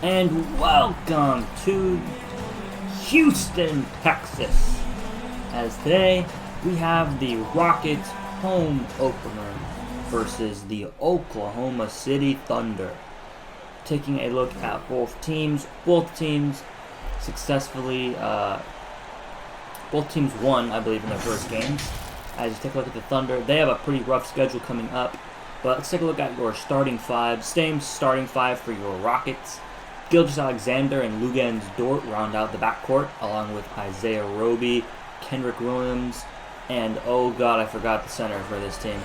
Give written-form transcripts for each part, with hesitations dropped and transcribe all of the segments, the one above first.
And welcome to Houston, Texas. As today we have the Rockets home opener versus the Oklahoma City Thunder. Taking a look at both teams. Both teams successfully, both teams won, I believe, in their first games. As you take a look at the Thunder, they have a pretty rough schedule coming up. But let's take a look at your starting five. Same starting five for your Rockets. Gilgeous-Alexander and Luguentz Dort round out the backcourt, along with Isaiah Roby, Kenrich Williams, and oh god, I forgot the center for this team.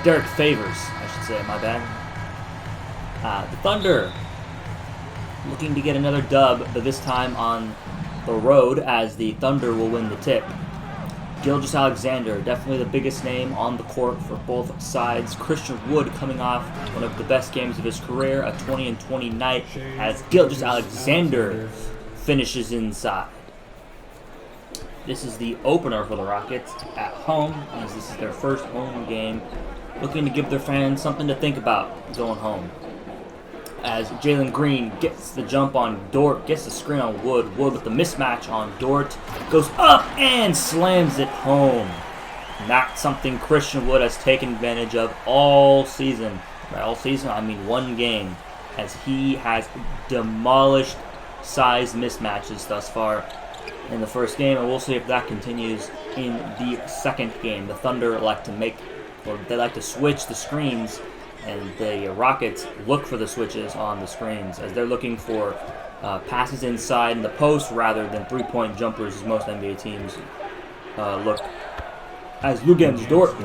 Derek Favors, I should say, my bad. The Thunder looking to get another dub, but this time on the road, as the Thunder will win the tip. Gilgeous-Alexander, definitely the biggest name on the court for both sides. Christian Wood coming off one of the best games of his career, a 20-20 night, as Gilgeous-Alexander finishes inside. This is the opener for the Rockets at home, as this is their first home game, looking to give their fans something to think about going home. As Jalen Green gets the jump on Dort, gets the screen on Wood. Wood with the mismatch on Dort, goes up and slams it home. Not something Christian Wood has taken advantage of all season. By all season, I mean one game, as he has demolished size mismatches thus far in the first game, and we'll see if that continues in the second game. The Thunder like to switch the screens, and the Rockets look for the switches on the screens, as they're looking for passes inside in the post rather than three-point jumpers, as most NBA teams look. As Luguentz Dort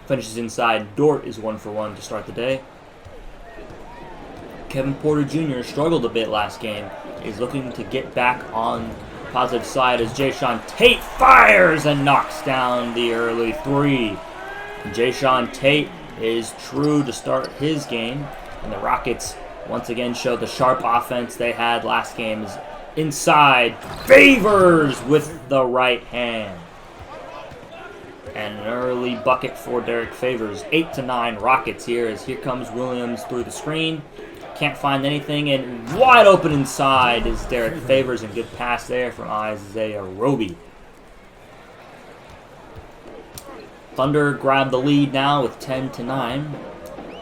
finishes inside, Dort is 1 for 1 to start the day. Kevin Porter Jr. struggled a bit last game. He's looking to get back on the positive side, as Jae'Sean Tate fires and knocks down the early three. Jae'Sean Tate is true to start his game, and the Rockets once again show the sharp offense they had last game. Is inside, Favors with the right hand, and an early bucket for Derek Favors. 8-9 Rockets here, as here comes Williams through the screen, can't find anything, and wide open inside is Derek Favors, and good pass there from Isaiah Roby. Thunder grab the lead now with 10-9.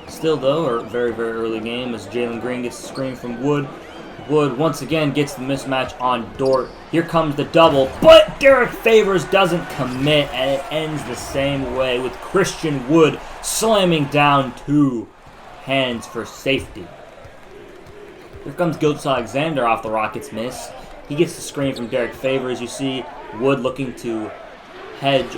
Still, though, a very, very early game, as Jalen Green gets the screen from Wood. Wood once again gets the mismatch on Dort. Here comes the double, but Derek Favors doesn't commit, and it ends the same way with Christian Wood slamming down 2 hands for safety. Here comes Gilgeous-Alexander off the Rockets' miss. He gets the screen from Derek Favors. You see Wood looking to hedge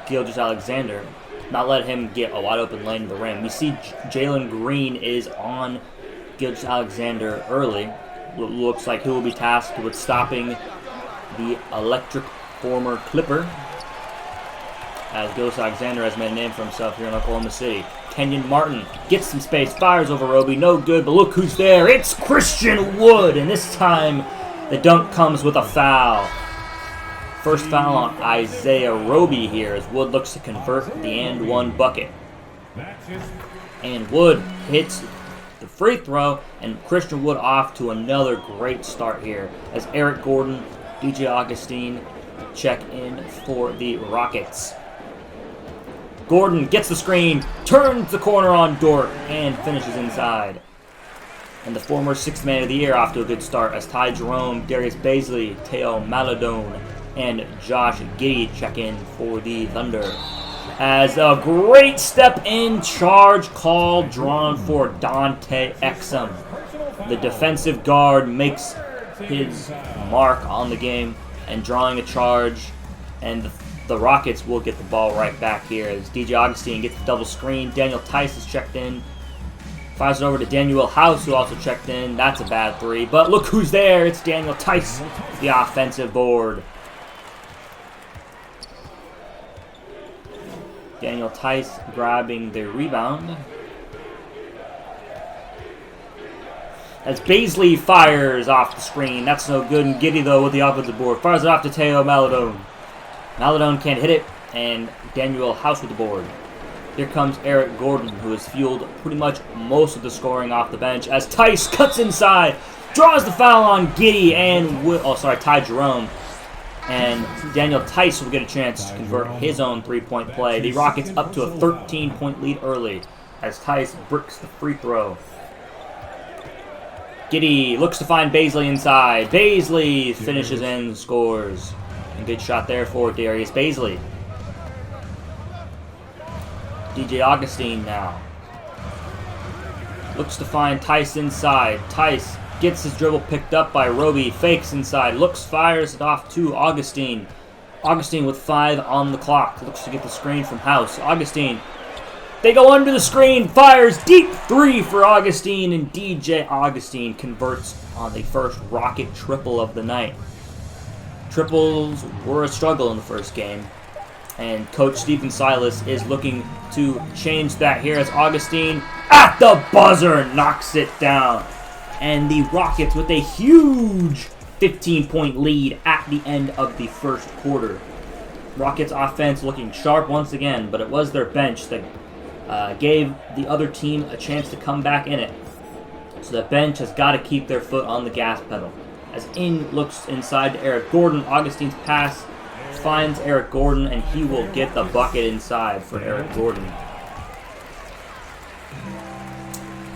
Gilgeous-Alexander, not let him get a wide open lane to the rim. We see Jalen Green is on Gilgeous-Alexander early. Looks like he will be tasked with stopping the electric former Clipper, as Gilgeous-Alexander has made a name for himself here in Oklahoma City. Kenyon Martin gets some space, fires over Roby, no good, but look who's there. It's Christian Wood, and this time the dunk comes with a foul. First foul on Isaiah Roby here, as Wood looks to convert the and one bucket. And Wood hits the free throw, and Christian Wood off to another great start here, as Eric Gordon, DJ Augustine check in for the Rockets. Gordon gets the screen, turns the corner on Dort, and finishes inside. And the former 6th man of the year off to a good start, as Ty Jerome, Darius Baisley, Teo Maladone, and Josh Giddey check in for the Thunder. As a great step-in charge call drawn for Dante Exum. The defensive guard makes his mark on the game and drawing a charge, and the Rockets will get the ball right back here, as DJ Augustine gets the double screen. Daniel Tice is checked in. Fires it over to Daniel House, who also checked in. That's a bad three, but look who's there. It's Daniel Tice, the offensive board. Daniel Tice grabbing the rebound. As Baisley fires off the screen. That's no good. And Giddey, though, with the offensive board. Fires it off to Teo Maladone. Maladone can't hit it. And Daniel House with the board. Here comes Eric Gordon, who has fueled pretty much most of the scoring off the bench, as Tice cuts inside, draws the foul on Giddy, and Ty Jerome. And Daniel Tice will get a chance to convert his own three-point play. The Rockets up to a 13-point lead early, as Tice bricks the free throw. Giddy looks to find Baisley inside. Baisley finishes and scores. And good shot there for Darius Baisley. DJ Augustine now looks to find Tice inside. Tice gets his dribble picked up by Roby. Fakes inside. Looks, fires it off to Augustine. Augustine with 5 on the clock. Looks to get the screen from House. Augustine. They go under the screen. Fires deep 3 for Augustine. And DJ Augustine converts on the first Rocket triple of the night. Triples were a struggle in the first game. And Coach Stephen Silas is looking to change that here as Augustine at the buzzer knocks it down. And the Rockets with a huge 15-point lead at the end of the first quarter. Rockets offense looking sharp once again, but it was their bench that gave the other team a chance to come back in it. So the bench has got to keep their foot on the gas pedal. As looks inside to Eric Gordon, Augustine's pass finds Eric Gordon, and he will get the bucket inside for Eric Gordon.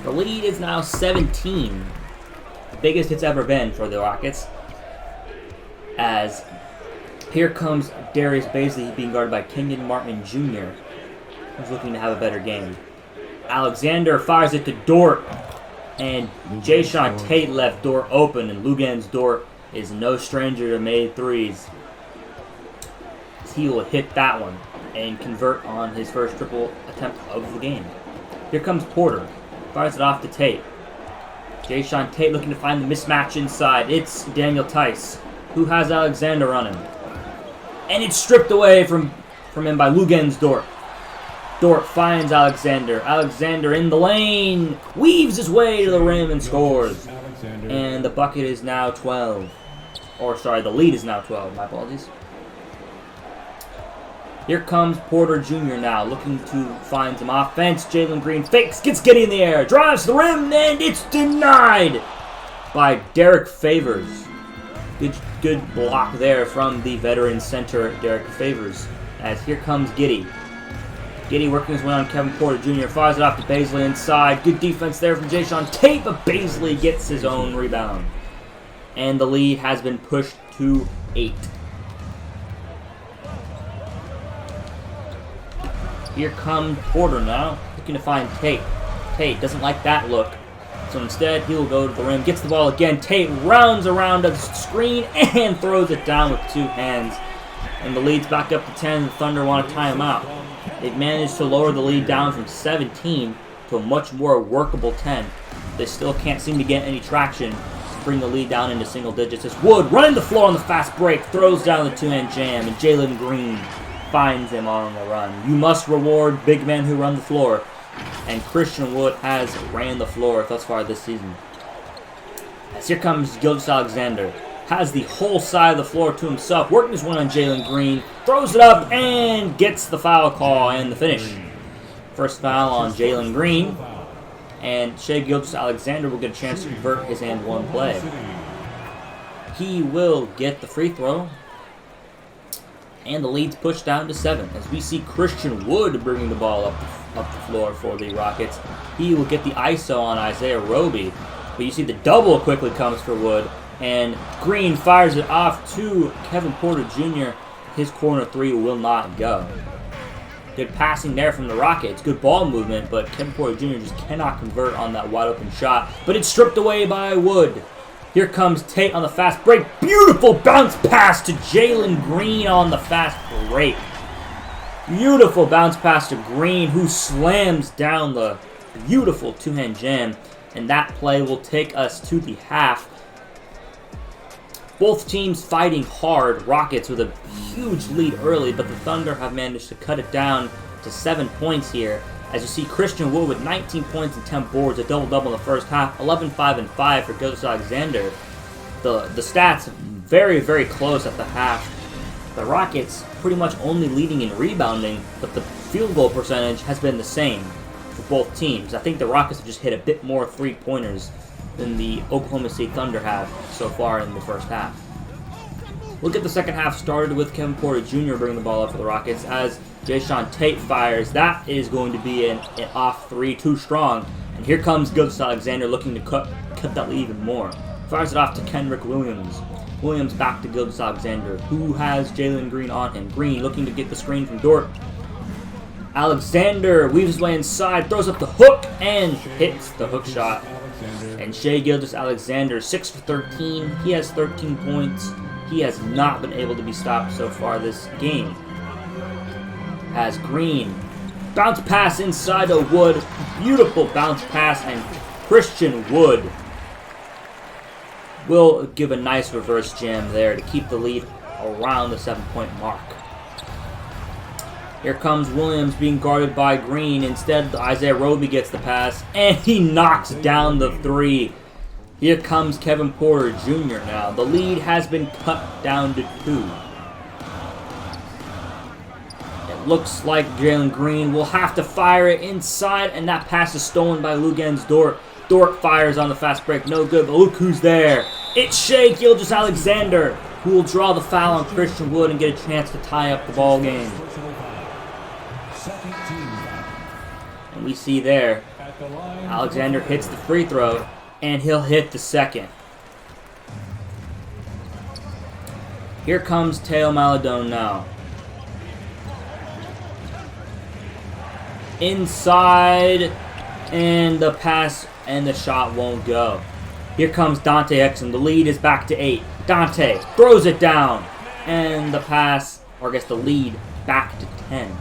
The lead is now 17. The biggest it's ever been for the Rockets. As here comes Darius Baisley being guarded by Kenyon Martin Jr., who's looking to have a better game. Alexander fires it to Dort, and Jayshawn Tate left Dort open, and Lugan's Dort is no stranger to made threes. He will hit that one and convert on his first triple attempt of the game. Here comes Porter. Fires it off to Tate. Jayshawn Tate looking to find the mismatch inside. It's Daniel Tice, who has Alexander running. And it's stripped away from him by Lugan's Dort. Dort finds Alexander. Alexander in the lane. Weaves his way to the rim and scores. And the bucket is now 12. The lead is now 12. My apologies. Here comes Porter Jr. now, looking to find some offense. Jalen Green fakes, gets Giddy in the air, drives to the rim, and it's denied by Derek Favors. Good block there from the veteran center, Derek Favors. As here comes Giddy. Giddy working his way on Kevin Porter Jr. Fires it off to Baisley inside. Good defense there from Jayshawn Tate, but Baisley gets his own rebound. And the lead has been pushed to 8. Here comes Porter now, looking to find Tate. Tate doesn't like that look, so instead he will go to the rim, gets the ball again. Tate rounds around the screen and throws it down with 2 hands. And the lead's back up to 10. The Thunder want to tie him out. They've managed to lower the lead down from 17 to a much more workable 10. They still can't seem to get any traction to bring the lead down into single digits. As Wood running the floor on the fast break, throws down the 2-hand jam, and Jalen Green finds him on the run. You must reward big men who run the floor, and Christian Wood has ran the floor thus far this season. As here comes Gilgeous-Alexander, has the whole side of the floor to himself, working his one on Jalen Green, throws it up and gets the foul call and the finish. First foul on Jalen Green, and Shai Gilgeous-Alexander will get a chance to convert his and one play. He will get the free throw. And the lead's pushed down to 7 as we see Christian Wood bringing the ball up the floor for the Rockets. He will get the ISO on Isaiah Roby. But you see the double quickly comes for Wood. And Green fires it off to Kevin Porter Jr. His corner 3 will not go. Good passing there from the Rockets. Good ball movement, but Kevin Porter Jr. just cannot convert on that wide open shot. But it's stripped away by Wood. Here comes Tate on the fast break. Beautiful bounce pass to Jalen Green on the fast break. Beautiful bounce pass to Green, who slams down the beautiful 2-hand jam. And that play will take us to the half. Both teams fighting hard. Rockets with a huge lead early, but the Thunder have managed to cut it down to 7 points here. As you see Christian Wood with 19 points and 10 boards, a double-double in the first half, 11, 5, and 5 for Gilgeous-Alexander. The stats very, very close at the half. The Rockets pretty much only leading in rebounding, but the field goal percentage has been the same for both teams. I think the Rockets have just hit a bit more three-pointers than the Oklahoma City Thunder have so far in the first half. We'll get the second half started with Kevin Porter Jr. bringing the ball up for the Rockets as Jayshawn Tate fires. That is going to be an off three, too strong. And here comes Gilgeous-Alexander looking to cut that lead even more. Fires it off to Kenrich Williams. Williams back to Gilgeous-Alexander, who has Jalen Green on him. Green looking to get the screen from Dort. Alexander weaves his way inside, throws up the hook, and hits the hook shot. And Shai Gilgeous-Alexander, 6 for 13. He has 13 points. He has not been able to be stopped so far this game. As Green, bounce pass inside to Wood. Beautiful bounce pass, and Christian Wood will give a nice reverse jam there to keep the lead around the 7-point mark. Here comes Williams being guarded by Green. Instead, Isaiah Roby gets the pass, and he knocks down the three. Here comes Kevin Porter Jr. now. The lead has been cut down to 2. It looks like Jalen Green will have to fire it inside, and that pass is stolen by Luguentz Dort. Dort fires on the fast break, no good, but look who's there. It's Shai Gilgeous-Alexander, who will draw the foul on Christian Wood and get a chance to tie up the ball game. And we see there, Alexander hits the free throw, and he'll hit the second. Here comes Teo Maledon now. Inside, and the pass and the shot won't go. Here comes Dante Exum. The lead is back to 8. Dante throws it down, and the pass, or I guess the lead, back to 10.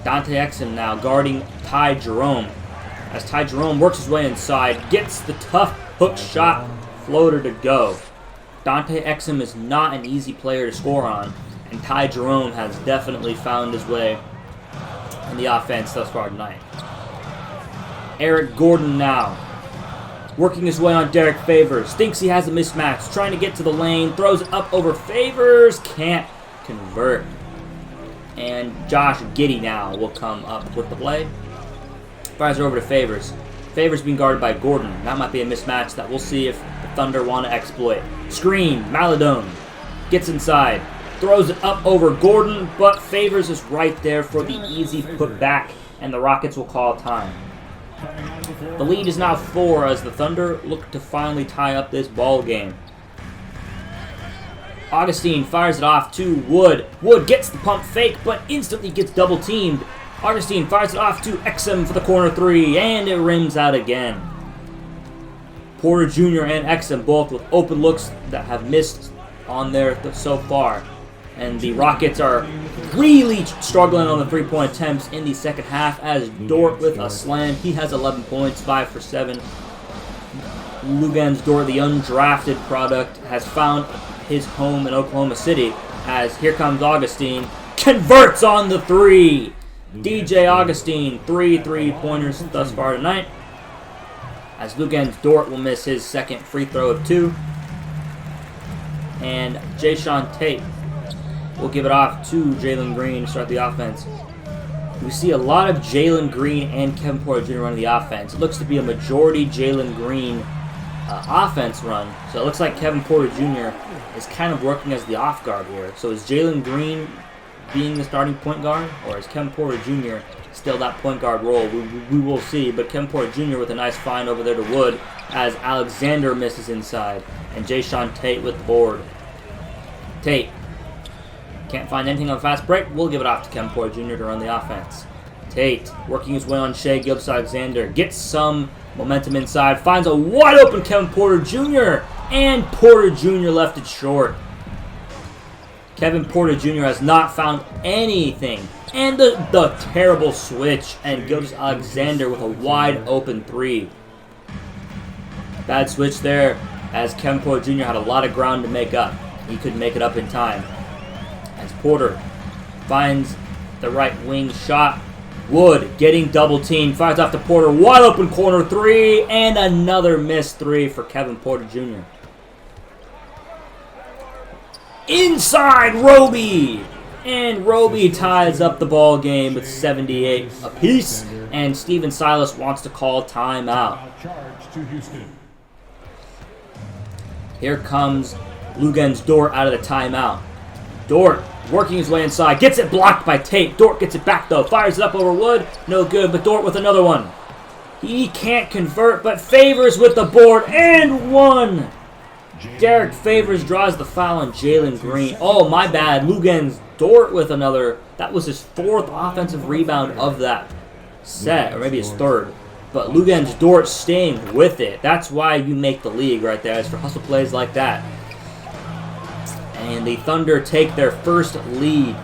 Dante Exum now guarding Ty Jerome. As Ty Jerome works his way inside, gets the tough hook shot floater to go. Dante Exum is not an easy player to score on, and Ty Jerome has definitely found his way in the offense thus far tonight. Eric Gordon now, working his way on Derek Favors. Thinks he has a mismatch, trying to get to the lane, throws it up over Favors, can't convert. And Josh Giddey now will come up with the play. Fires it over to Favors. Favors being guarded by Gordon. That might be a mismatch that we'll see if the Thunder want to exploit. Screen, Maledon gets inside, throws it up over Gordon, but Favors is right there for the easy putback, and the Rockets will call time. The lead is now 4 as the Thunder look to finally tie up this ball game. Augustine fires it off to Wood. Wood gets the pump fake, but instantly gets double teamed. Augustine fires it off to Exum for the corner 3, and it rims out again. Porter Jr. and Exum both with open looks that have missed on there so far. And the Rockets are really struggling on the three-point attempts in the second half as Dort with a slam. He has 11 points, 5 for 7. Luguentz Dort, the undrafted product, has found his home in Oklahoma City as here comes Augustine. Converts on the 3. DJ Augustine, 3 3-pointers thus far tonight. As Luguentz Dort will miss his second free throw of 2. And Jayshawn Tate will give it off to Jalen Green to start the offense. We see a lot of Jalen Green and Kevin Porter Jr. running the offense. It looks to be a majority Jalen Green offense run. So it looks like Kevin Porter Jr. is kind of working as the off guard here. So is Jalen Green being the starting point guard, or is Kevin Porter Jr. still that point guard role? We will see, but Kevin Porter Jr. with a nice find over there to Wood as Alexander misses inside, and Jayshawn Tate with the board. Tate can't find anything on fast break. We'll give it off to Kevin Porter Jr. to run the offense. Tate working his way on Shai Gilgeous-Alexander, gets some momentum inside, finds a wide open Kevin Porter Jr., and Porter Jr. left it short. Kevin Porter Jr. has not found anything. And the terrible switch, and Gilgeous-Alexander with a wide open 3. Bad switch there, as Kevin Porter Jr. had a lot of ground to make up. He couldn't make it up in time. As Porter finds the right wing shot. Wood getting double teamed, fires off to Porter, wide open corner 3, and another missed 3 for Kevin Porter Jr. Inside, Roby And Roby ties up the ball game with 78 apiece. And Steven Silas wants to call timeout. Here comes Lugens Dort out of the timeout. Dort working his way inside. Gets it blocked by Tate. Dort gets it back though. Fires it up over Wood. No good, but Dort with another one. He can't convert, but Favors with the board and one. Derek Favors draws the foul on Jalen Green. Oh, my bad. Lugens Dort with another. That was his 4th offensive rebound of that set, or maybe his 3rd. But Lugens Dort staying with it. That's why you make the league right there. It's for hustle plays like that. And the Thunder take their first lead.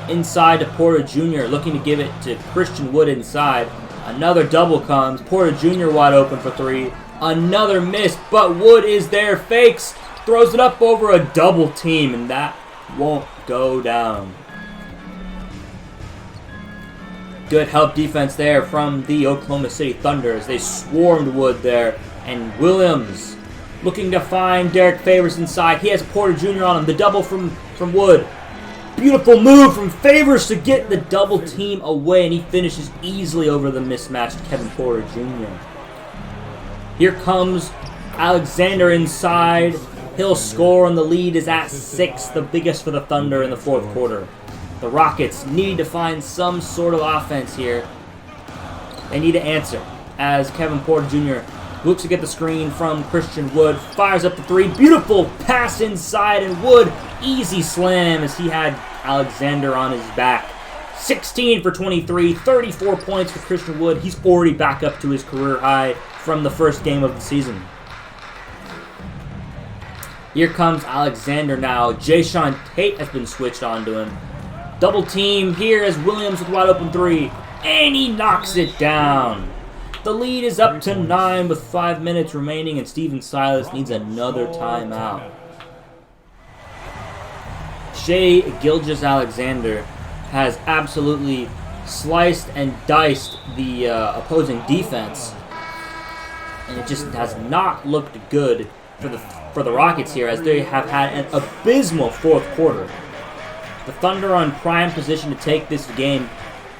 Inside to Porter Jr. looking to give it to Christian Wood inside. Another double comes. Porter Jr. wide open for 3. Another miss, but Wood is there. Fakes. Throws it up over a double team, and that won't go down. Good help defense there from the Oklahoma City Thunder as they swarmed Wood there. And Williams looking to find Derek Favors inside. He has Porter Jr. on him. The double from Wood. Beautiful move from Favors to get the double team away, and he finishes easily over the mismatched Kevin Porter Jr. Here comes Alexander inside. He'll score, and the lead is at 6, the biggest for the Thunder in the 4th quarter. The Rockets need to find some sort of offense here. They need to answer as Kevin Porter Jr. looks to get the screen from Christian Wood. Fires up the 3. Beautiful pass inside, and Wood easy slam as he had Alexander on his back. 16 for 23, 34 points for Christian Wood. He's already back up to his career high from the first game of the season. Here comes Alexander now. Jayshawn Tate has been switched on to him. Double team here as Williams with wide open 3. And he knocks it down. The lead is up to 9 with 5 minutes remaining, and Steven Silas needs another timeout. Shai Gilgeous-Alexander has absolutely sliced and diced the opposing defense, and it just has not looked good for the Rockets here, as they have had an abysmal 4th quarter. The Thunder are in prime position to take this game,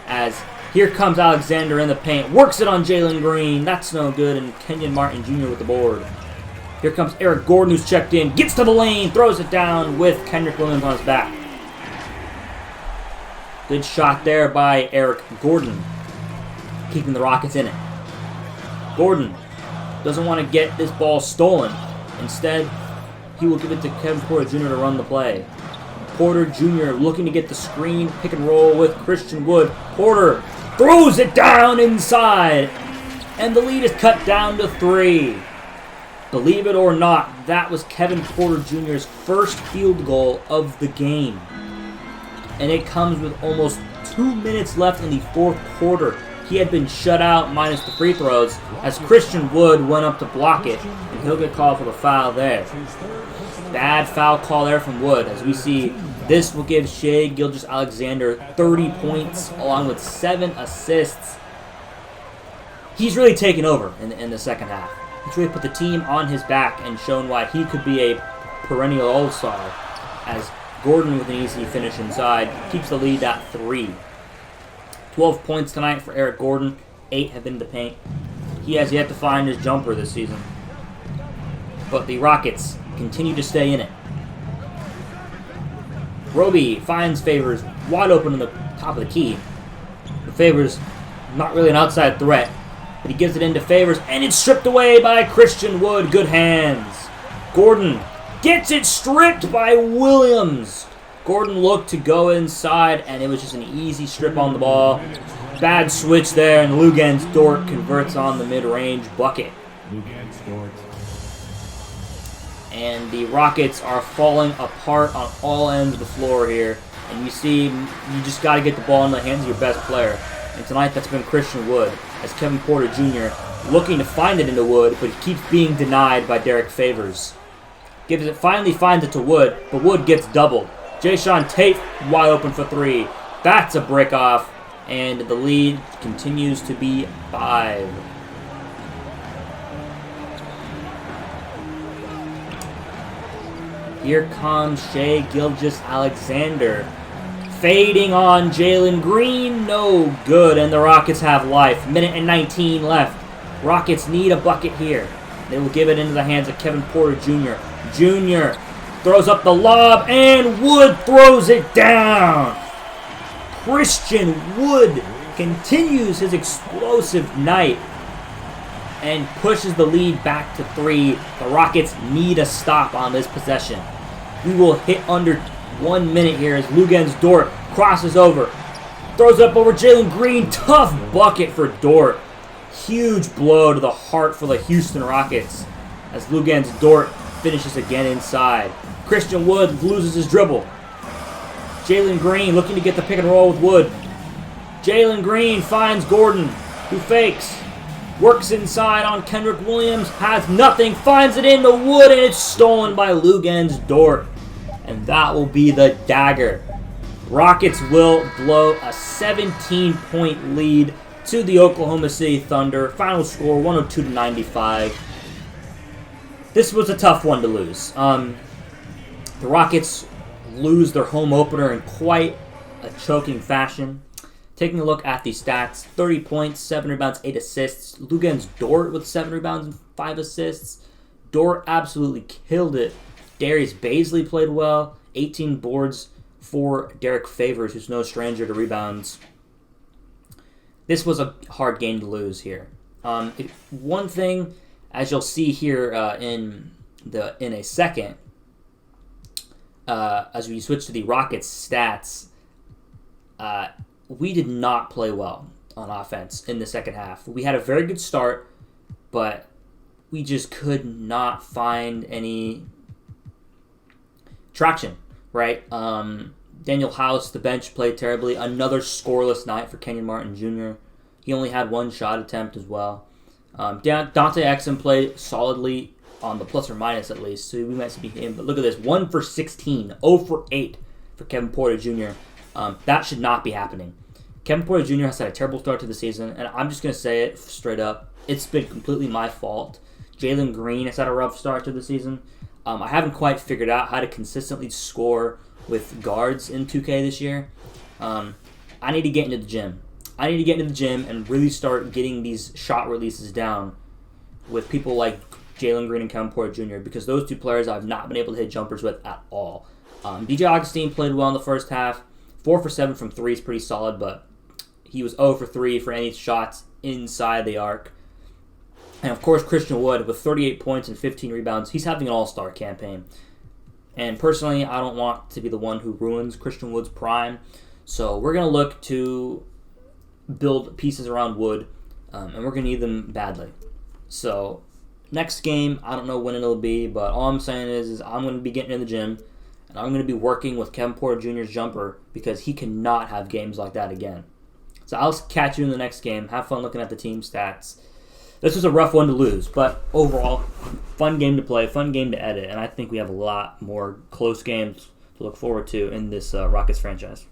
as here comes Alexander in the paint, works it on Jalen Green. That's no good, and Kenyon Martin Jr. with the board. Here comes Eric Gordon, who's checked in, gets to the lane, throws it down with Kendrick Williams on his back. Good shot there by Eric Gordon, keeping the Rockets in it. Gordon doesn't want to get this ball stolen. Instead, he will give it to Kevin Porter Jr. to run the play. Porter Jr. looking to get the screen, pick and roll with Christian Wood. Porter throws it down inside, and the lead is cut down to 3. Believe it or not, that was Kevin Porter Jr.'s first field goal of the game. And it comes with almost 2 minutes left in the 4th quarter. He had been shut out minus the free throws as Christian Wood went up to block it, and he'll get called for the foul there. Bad foul call there from Wood, as we see this will give Shai Gilgeous-Alexander 30 points along with 7 assists. He's really taken over in the second half. He's really put the team on his back and shown why he could be a perennial all-star, as Gordon with an easy finish inside keeps the lead at 3. 12 points tonight for Eric Gordon. 8 have been in the paint. He has yet to find his jumper this season. But the Rockets continue to stay in it. Roby finds Favors wide open on the top of the key. The Favors not really an outside threat, but he gives it into Favors, and it's stripped away by Christian Wood. Good hands. Gordon gets it stripped by Williams. Gordon looked to go inside, and it was just an easy strip on the ball. Bad switch there, and Lugens Dort converts on the mid-range bucket. And the Rockets are falling apart on all ends of the floor here. And you see, you just got to get the ball in the hands of your best player. And tonight that's been Christian Wood, as Kevin Porter Jr. looking to find it into Wood, but he keeps being denied by Derek Favors. Finally finds it to Wood, but Wood gets doubled. Jayshawn Tate wide open for 3. That's a brick off, and the lead continues to be 5. Here comes Shai Gilgeous-Alexander Fading on Jalen Green, no good, and the Rockets have life. Minute and 19 left. Rockets need a bucket here. They will give it into the hands of Kevin Porter Jr. Jr. throws up the lob, and Wood throws it down. Christian Wood continues his explosive night and pushes the lead back to 3. The Rockets need a stop on this possession. We will hit under 1 minute here as Luguentz Dort crosses over. Throws up over Jalen Green. Tough bucket for Dort. Huge blow to the heart for the Houston Rockets as Luguentz Dort finishes again inside. Christian Wood loses his dribble. Jalen Green looking to get the pick and roll with Wood. Jalen Green finds Gordon, who fakes. Works inside on Kendrick Williams. Has nothing. Finds it into Wood, and it's stolen by Luguentz Dort. And that will be the dagger. Rockets will blow a 17-point lead to the Oklahoma City Thunder. Final score 102-95. This was a tough one to lose. The Rockets lose their home opener in quite a choking fashion. Taking a look at the stats, 30 points, 7 rebounds, 8 assists. Luguentz Dort with 7 rebounds and 5 assists. Dort absolutely killed it. Darius Baisley played well. 18 boards for Derek Favors, who's no stranger to rebounds. This was a hard game to lose here. One thing, as you'll see here in a second, as we switch to the Rockets stats, we did not play well on offense in the second half. We had a very good start, but we just could not find any traction, right? Daniel House, the bench, played terribly. Another scoreless night for Kenyon Martin Jr. He only had 1 shot attempt as well. Dante Exum played solidly on the plus or minus at least, so we might be him. But look at this, 1 for 16, 0 for 8 for Kevin Porter Jr. That should not be happening. Kevin Porter Jr. has had a terrible start to the season, and I'm just going to say it straight up. It's been completely my fault. Jalen Green has had a rough start to the season. I haven't quite figured out how to consistently score with guards in 2K this year. I need to get into the gym. And really start getting these shot releases down with people like Jalen Green and Kevin Porter Jr. because those 2 players I've not been able to hit jumpers with at all. DJ Augustine played well in the first half. 4 for 7 from 3 is pretty solid, but he was 0 for 3 for any shots inside the arc. And of course, Christian Wood with 38 points and 15 rebounds. He's having an all-star campaign. And personally, I don't want to be the one who ruins Christian Wood's prime. So we're going to look to build pieces around Wood, and we're going to need them badly. So next game, I don't know when it'll be, but all I'm saying is I'm going to be getting in the gym, and I'm going to be working with Kevin Porter Jr.'s jumper because he cannot have games like that again. So I'll catch you in the next game. Have fun looking at the team stats. This was a rough one to lose, but overall, fun game to play, fun game to edit, and I think we have a lot more close games to look forward to in this Rockets franchise.